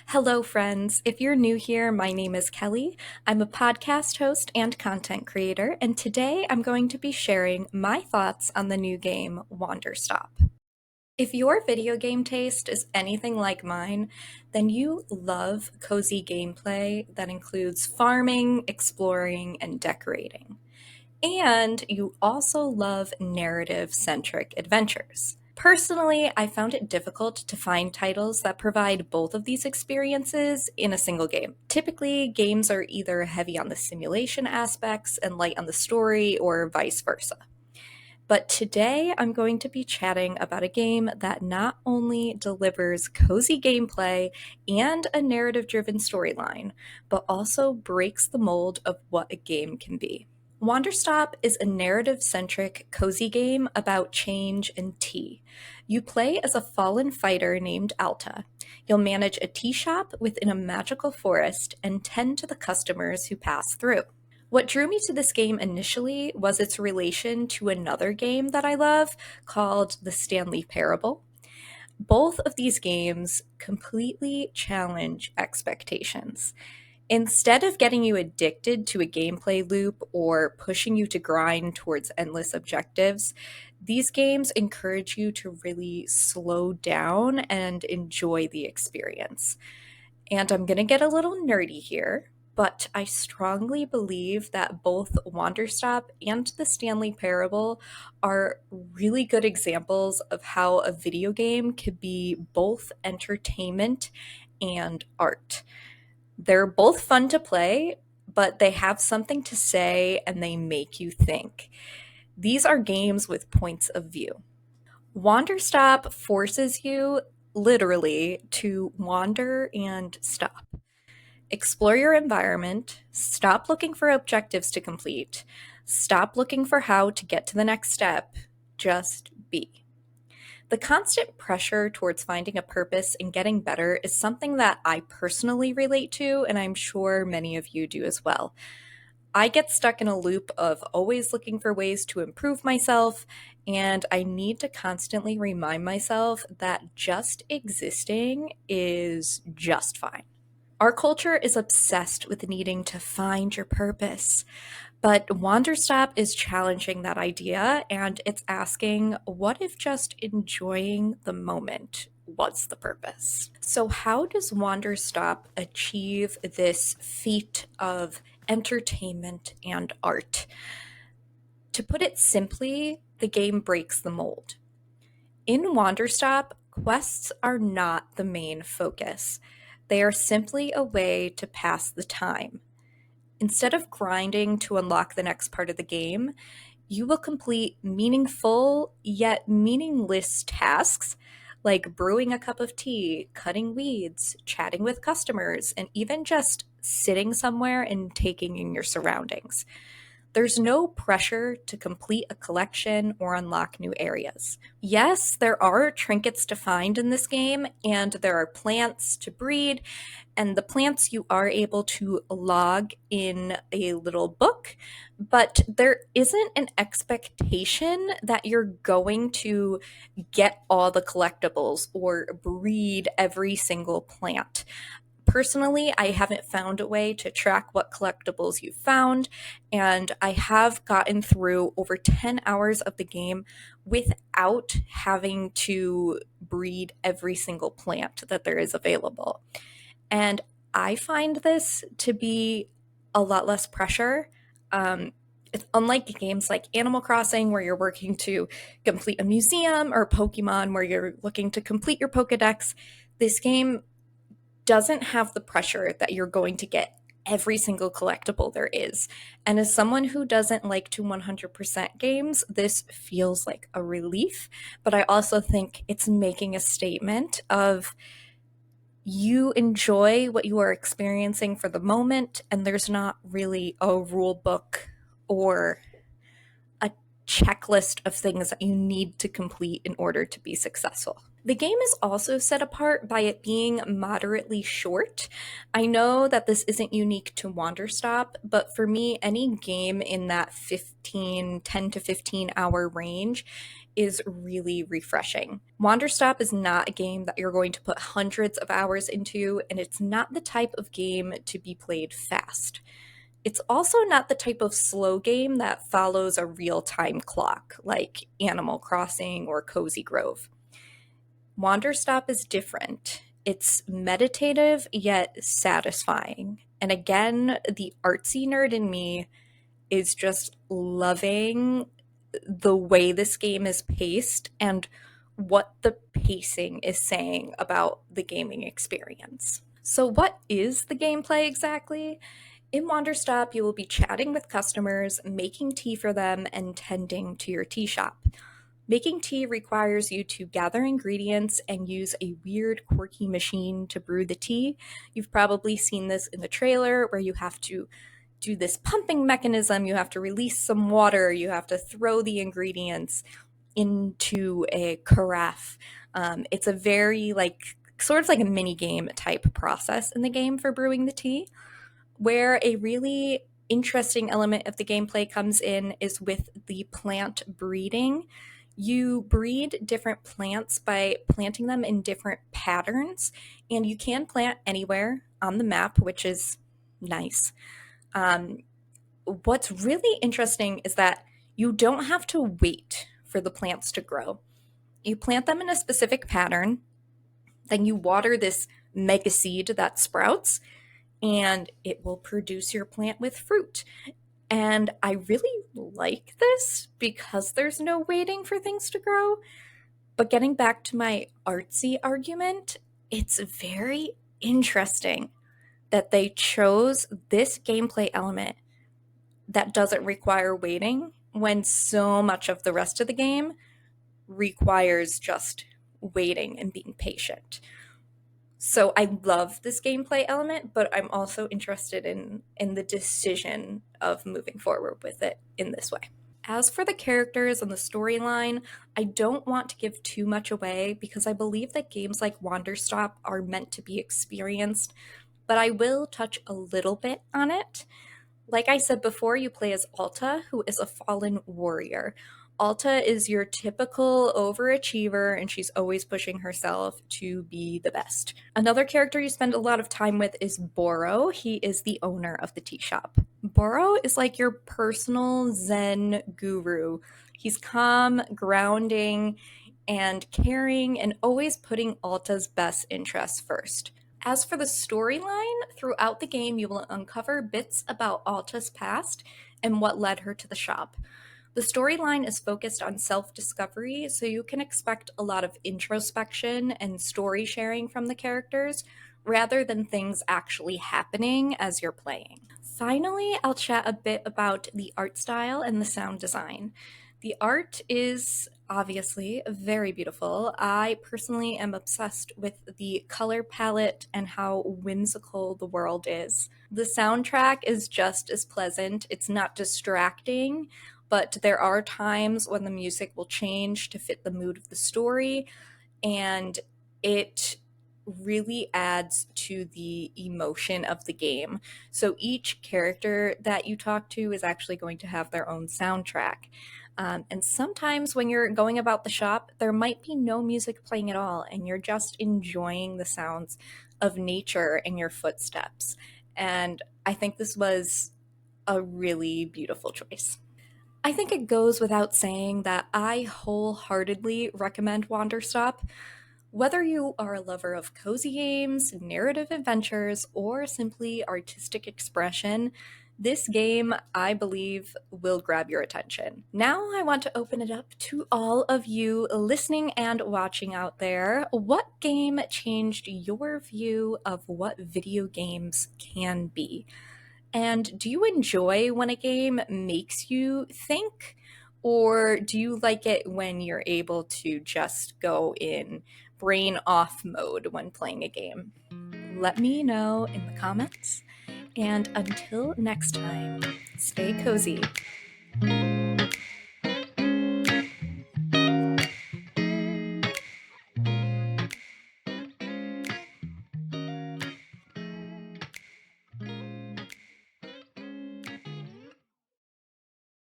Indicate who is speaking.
Speaker 1: Hello, friends. If you're new here, my name is Kelly. I'm a podcast host and content creator, and today I'm going to be sharing my thoughts on the new game, Wanderstop. If your video game taste is anything like mine, then you love cozy gameplay that includes farming, exploring, and decorating. And you also love narrative centric adventures. Personally, I found it difficult to find titles that provide both of these experiences in a single game. Typically, games are either heavy on the simulation aspects and light on the story, or vice versa. But today I'm going to be chatting about a game that not only delivers cozy gameplay and a narrative driven storyline, but also breaks the mold of what a game can be. Wanderstop is a narrative centric, cozy game about change and tea. You play as a fallen fighter named Alta. You'll manage a tea shop within a magical forest and tend to the customers who pass through. What drew me to this game initially was its relation to another game that I love called The Stanley Parable. Both of these games completely challenge expectations. Instead of getting you addicted to a gameplay loop or pushing you to grind towards endless objectives, these games encourage you to really slow down and enjoy the experience. And I'm going to get a little nerdy here, but I strongly believe that both Wanderstop and the Stanley Parable are really good examples of how a video game could be both entertainment and art. They're both fun to play, but they have something to say and they make you think. These are games with points of view. Wanderstop forces you literally to wander and stop. Explore your environment, stop looking for objectives to complete, stop looking for how to get to the next step, just be. The constant pressure towards finding a purpose and getting better is something that I personally relate to, and I'm sure many of you do as well. I get stuck in a loop of always looking for ways to improve myself, and I need to constantly remind myself that just existing is just fine. Our culture is obsessed with needing to find your purpose. But Wanderstop is challenging that idea and it's asking, what if just enjoying the moment was the purpose? So, how does Wanderstop achieve this feat of entertainment and art? To put it simply, the game breaks the mold. In Wanderstop, quests are not the main focus. They are simply a way to pass the time. Instead of grinding to unlock the next part of the game, you will complete meaningful yet meaningless tasks like brewing a cup of tea, cutting weeds, chatting with customers, and even just sitting somewhere and taking in your surroundings. There's no pressure to complete a collection or unlock new areas. Yes, there are trinkets to find in this game, and there are plants to breed, and the plants you are able to log in a little book, but there isn't an expectation that you're going to get all the collectibles or breed every single plant. Personally, I haven't found a way to track what collectibles you've found, and I have gotten through over 10 hours of the game without having to breed every single plant that there is available. And I find this to be a lot less pressure. It's unlike games like Animal Crossing, where you're working to complete a museum, or Pokemon, where you're looking to complete your Pokedex. This game doesn't have the pressure that you're going to get every single collectible there is. And as someone who doesn't like to 100% games, this feels like a relief. But I also think it's making a statement of you enjoy what you are experiencing for the moment, and there's not really a rule book or a checklist of things that you need to complete in order to be successful. The game is also set apart by it being moderately short. I know that this isn't unique to Wanderstop, but for me, any game in that 10 to 15 hour range is really refreshing. Wanderstop is not a game that you're going to put hundreds of hours into, and it's not the type of game to be played fast. It's also not the type of slow game that follows a real-time clock, like Animal Crossing or Cozy Grove. Wanderstop is different. It's meditative yet satisfying. And again, the artsy nerd in me is just loving the way this game is paced and what the pacing is saying about the gaming experience. So, what is the gameplay exactly? In Wanderstop, you will be chatting with customers, making tea for them, and tending to your tea shop. Making tea requires you to gather ingredients and use a weird, quirky machine to brew the tea. You've probably seen this in the trailer where you have to do this pumping mechanism, you have to release some water, you have to throw the ingredients into a carafe. It's a very, sort of like a mini game type process in the game for brewing the tea. Where a really interesting element of the gameplay comes in is with the plant breeding. You breed different plants by planting them in different patterns, and you can plant anywhere on the map, which is nice. What's really interesting is that you don't have to wait for the plants to grow. You plant them in a specific pattern, then you water this mega seed that sprouts, and it will produce your plant with fruit. And I really like this because there's no waiting for things to grow. But getting back to my artsy argument, it's very interesting that they chose this gameplay element that doesn't require waiting when so much of the rest of the game requires just waiting and being patient. So I love this gameplay element, but I'm also interested in the decision of moving forward with it in this way. As for the characters and the storyline, I don't want to give too much away because I believe that games like Wanderstop are meant to be experienced, but I will touch a little bit on it. Like I said before, you play as Alta, who is a fallen warrior. Alta is your typical overachiever, and she's always pushing herself to be the best. Another character you spend a lot of time with is Boro. He is the owner of the tea shop. Boro is like your personal Zen guru. He's calm, grounding, and caring, and always putting Alta's best interests first. As for the storyline, throughout the game, you will uncover bits about Alta's past and what led her to the shop. The storyline is focused on self-discovery, so you can expect a lot of introspection and story sharing from the characters, rather than things actually happening as you're playing. Finally, I'll chat a bit about the art style and the sound design. The art is obviously very beautiful. I personally am obsessed with the color palette and how whimsical the world is. The soundtrack is just as pleasant. It's not distracting, but there are times when the music will change to fit the mood of the story, and it really adds to the emotion of the game. So each character that you talk to is actually going to have their own soundtrack. And sometimes when you're going about the shop, there might be no music playing at all, and you're just enjoying the sounds of nature and your footsteps. And I think this was a really beautiful choice. I think it goes without saying that I wholeheartedly recommend Wanderstop. Whether you are a lover of cozy games, narrative adventures, or simply artistic expression, this game, I believe, will grab your attention. Now I want to open it up to all of you listening and watching out there. What game changed your view of what video games can be? And do you enjoy when a game makes you think? Or do you like it when you're able to just go in brain off mode when playing a game? Let me know in the comments. And until next time, stay cozy.